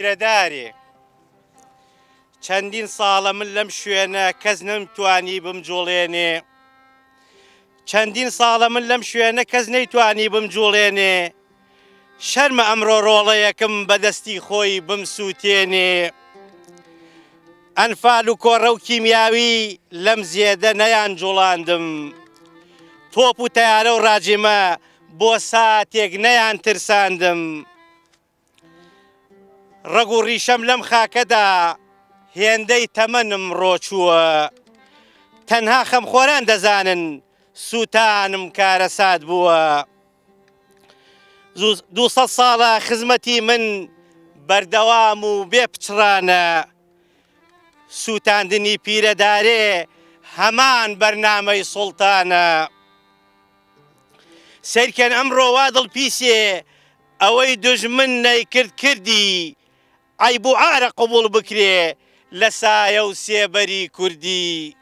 پیرەدارێ چەندین ساڵە من لەم شوێنە کەس نەمتوانی بمجوڵێنێ چەندین ساڵە من لەم شوێنە کەس نەیتوانی بمجوڵێنێ شەرمە ئەمڕۆ ڕۆڵەیەکم بەدەستی خۆی بمسووتێنێ ئەنفال و کۆڕە و کیمیاوی لەم زێدە نەیان جوڵاندم تۆپ و تەیارە و ڕاجێمە بۆ ساتێک نەیان ترساندم ڕەگ و ڕیشەم لەم خاکەدا هێندەی تەمەنم ڕۆچووە تەنها خەمخۆران دەزانن سووتانم کارەسات بووە 200 ساڵە خزمەتی من بەردەوام و بێپچڕانە سووتاندنی پیرەدارێ هەمان بەرنامەی سوڵتانە سەیرکەن ئەمڕۆ وا دڵپیسێ ئەوەی دوژمن نەیکرد کردی عەیب و عارە قبوڵ بکرێ لە سایە و سێبەری کوردی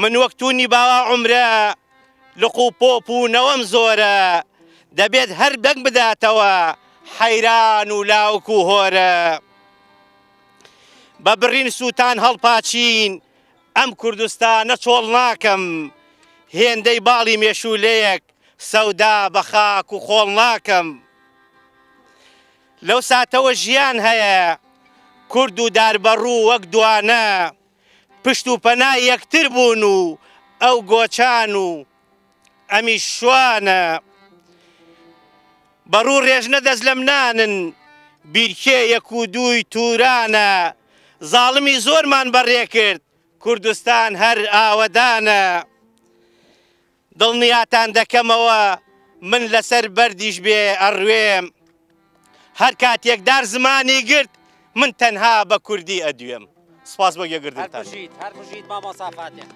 من وەک توونی باوا عومرە لق و پۆپ و نەوەم زۆرە دەبێت هەر دەنگ بداتەوە حەیران و لاوک و هۆرە بە بڕین سووتان هەڵپاچین ئەم کوردستانە چۆڵ ناکەم هێندەی باڵی مێشولەیەک سەودا بە خاک و خۆڵ ناکەم لەو ساتەوە ژیان هەیە کورد و داربەڕوو وەک دوانە پشت و پەنای یەکتر بوون و ئەو گۆچان و ئەمی شوانە بەڕوو ڕێژنە دەست لەم نانن بیرکێ یەک و دووی تورانە زاڵمی زۆرمان بەڕێ کرد کوردستان هەر ئاوەدانە دڵنیاتان دەکەمەوە من لەسەر بەردیش بێ ئەڕوێم هەر کاتێک دار زمانی گرت من تەنها بە کوردی ئەدوێم سپاس بۆ گوێگرتنتان. هەر بژیت مامۆستا فاتح.